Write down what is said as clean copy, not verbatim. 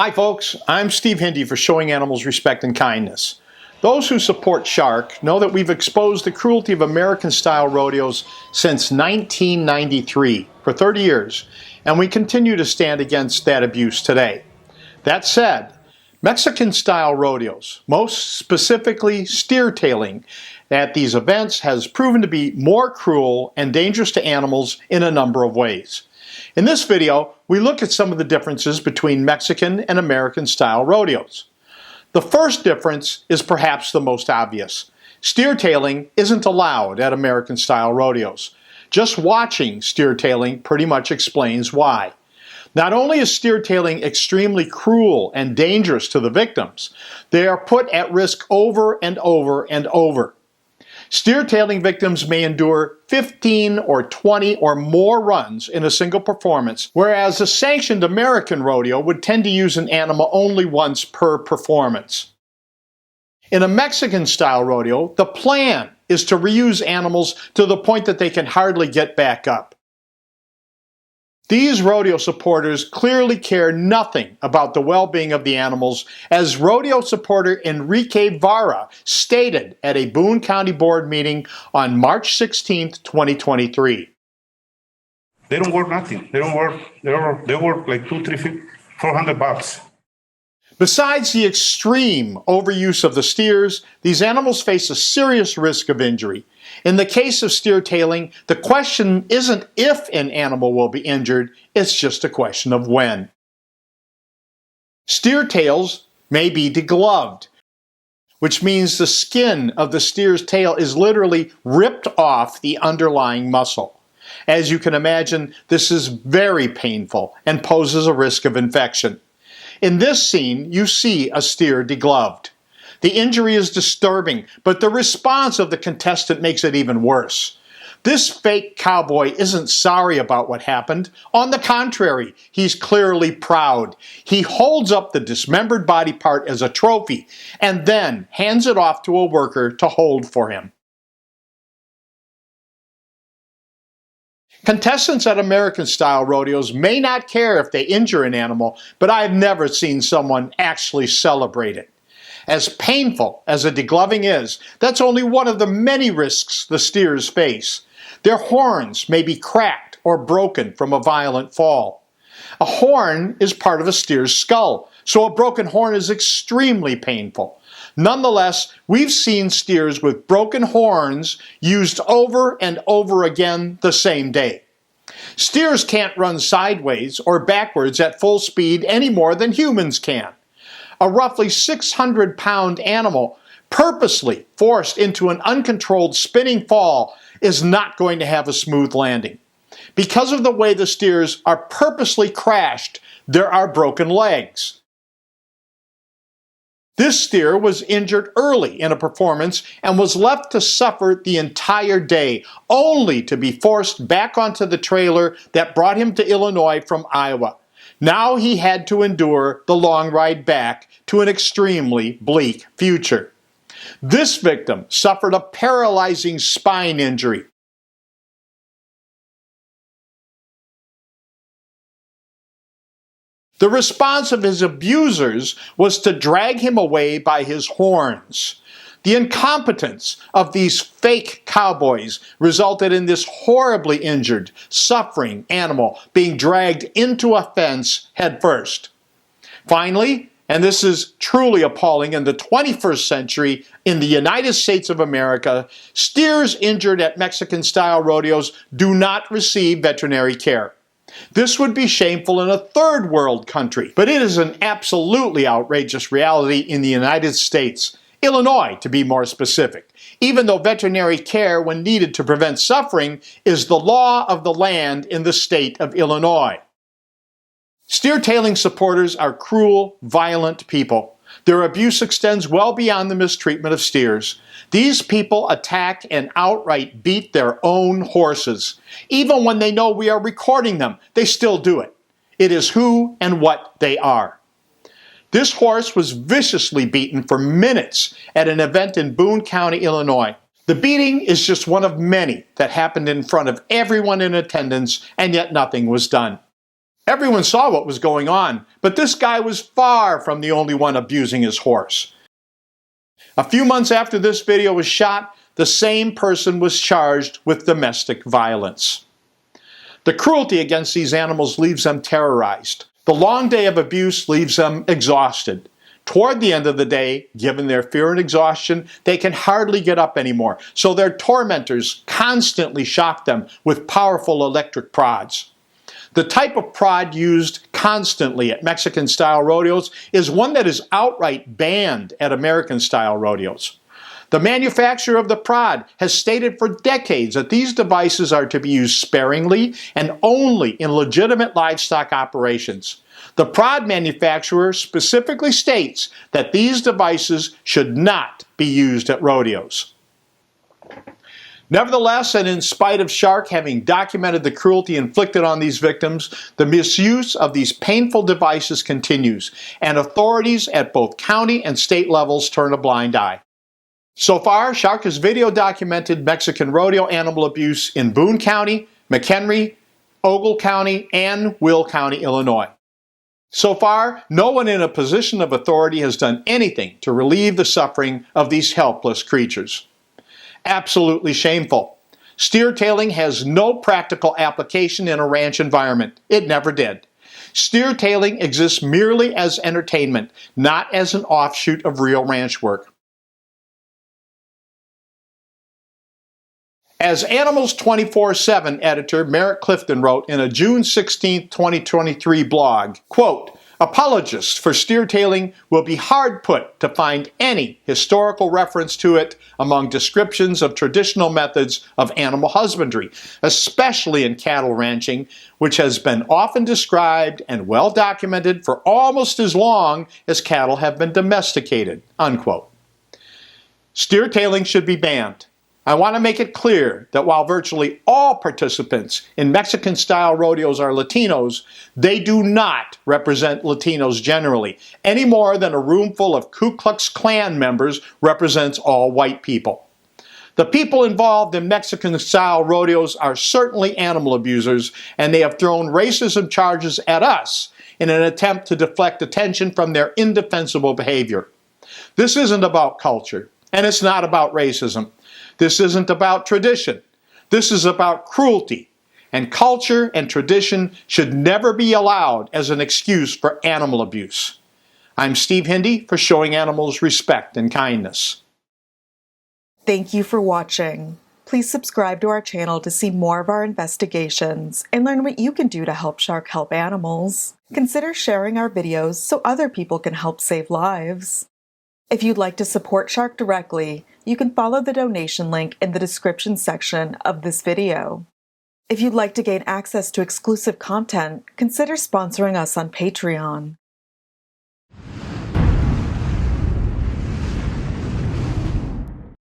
Hi folks, I'm Steve Hindy for Showing Animals Respect and Kindness. Those who support Shark know that we've exposed the cruelty of American-style rodeos since 1993, for 30 years, and we continue to stand against that abuse today. That said, Mexican-style rodeos, most specifically steer tailing, at these events has proven to be more cruel and dangerous to animals in a number of ways. In this video, we look at some of the differences between Mexican and American-style rodeos. The first difference is perhaps the most obvious. Steer tailing isn't allowed at American-style rodeos. Just watching steer tailing pretty much explains why. Not only is steer tailing extremely cruel and dangerous to the victims, they are put at risk over and over and over. Steer tailing victims may endure 15 or 20 or more runs in a single performance, whereas a sanctioned American rodeo would tend to use an animal only once per performance. In a Mexican-style rodeo, the plan is to reuse animals to the point that they can hardly get back up. These rodeo supporters clearly care nothing about the well-being of the animals, as rodeo supporter Enrique Vara stated at a Boone County Board meeting on March 16, 2023. They don't worth nothing. They work like $400. Besides the extreme overuse of the steers, these animals face a serious risk of injury. In the case of steer tailing, the question isn't if an animal will be injured, it's just a question of when. Steer tails may be degloved, which means the skin of the steer's tail is literally ripped off the underlying muscle. As you can imagine, this is very painful and poses a risk of infection. In this scene, you see a steer degloved. The injury is disturbing, but the response of the contestant makes it even worse. This fake cowboy isn't sorry about what happened. On the contrary, he's clearly proud. He holds up the dismembered body part as a trophy and then hands it off to a worker to hold for him. Contestants at American-style rodeos may not care if they injure an animal, but I've never seen someone actually celebrate it. As painful as a degloving is, that's only one of the many risks the steers face. Their horns may be cracked or broken from a violent fall. A horn is part of a steer's skull, so a broken horn is extremely painful. Nonetheless, we've seen steers with broken horns used over and over again the same day. Steers can't run sideways or backwards at full speed any more than humans can. A roughly 600-pound animal purposely forced into an uncontrolled spinning fall is not going to have a smooth landing. Because of the way the steers are purposely crashed, there are broken legs. This steer was injured early in a performance and was left to suffer the entire day, only to be forced back onto the trailer that brought him to Illinois from Iowa. Now he had to endure the long ride back to an extremely bleak future. This victim suffered a paralyzing spine injury. The response of his abusers was to drag him away by his horns. The incompetence of these fake cowboys resulted in this horribly injured, suffering animal being dragged into a fence headfirst. Finally, and this is truly appalling, in the 21st century in the United States of America, steers injured at Mexican-style rodeos do not receive veterinary care. This would be shameful in a third world country, but it is an absolutely outrageous reality in the United States. Illinois, to be more specific, even though veterinary care when needed to prevent suffering is the law of the land in the state of Illinois. Steer tailing supporters are cruel, violent people. Their abuse extends well beyond the mistreatment of steers. These people attack and outright beat their own horses. Even when they know we are recording them, they still do it. It is who and what they are. This horse was viciously beaten for minutes at an event in Boone County, Illinois. The beating is just one of many that happened in front of everyone in attendance, and yet nothing was done. Everyone saw what was going on, but this guy was far from the only one abusing his horse. A few months after this video was shot, the same person was charged with domestic violence. The cruelty against these animals leaves them terrorized. The long day of abuse leaves them exhausted. Toward the end of the day, given their fear and exhaustion, they can hardly get up anymore, so their tormentors constantly shock them with powerful electric prods. The type of prod used constantly at Mexican-style rodeos is one that is outright banned at American-style rodeos. The manufacturer of the prod has stated for decades that these devices are to be used sparingly and only in legitimate livestock operations. The prod manufacturer specifically states that these devices should not be used at rodeos. Nevertheless, and in spite of Shark having documented the cruelty inflicted on these victims, the misuse of these painful devices continues, and authorities at both county and state levels turn a blind eye. So far, Shark has video documented Mexican rodeo animal abuse in Boone County, McHenry, Ogle County, and Will County, Illinois. So far, no one in a position of authority has done anything to relieve the suffering of these helpless creatures. Absolutely shameful. Steer tailing has no practical application in a ranch environment. It never did. Steer tailing exists merely as entertainment, not as an offshoot of real ranch work. As Animals 24/7 editor Merritt Clifton wrote in a June 16, 2023 blog, quote, "Apologists for steer tailing will be hard put to find any historical reference to it among descriptions of traditional methods of animal husbandry, especially in cattle ranching, which has been often described and well documented for almost as long as cattle have been domesticated," unquote. Steer tailing should be banned. I want to make it clear that while virtually all participants in Mexican-style rodeos are Latinos, they do not represent Latinos generally, any more than a room full of Ku Klux Klan members represents all white people. The people involved in Mexican-style rodeos are certainly animal abusers, and they have thrown racism charges at us in an attempt to deflect attention from their indefensible behavior. This isn't about culture, and it's not about racism. This isn't about tradition. This is about cruelty, and culture and tradition should never be allowed as an excuse for animal abuse. I'm Steve Hindy for Showing Animals Respect and Kindness. Thank you for watching. Please subscribe to our channel to see more of our investigations and learn what you can do to help Shark help animals. Consider sharing our videos so other people can help save lives. If you'd like to support Shark directly, you can follow the donation link in the description section of this video. If you'd like to gain access to exclusive content, consider sponsoring us on Patreon.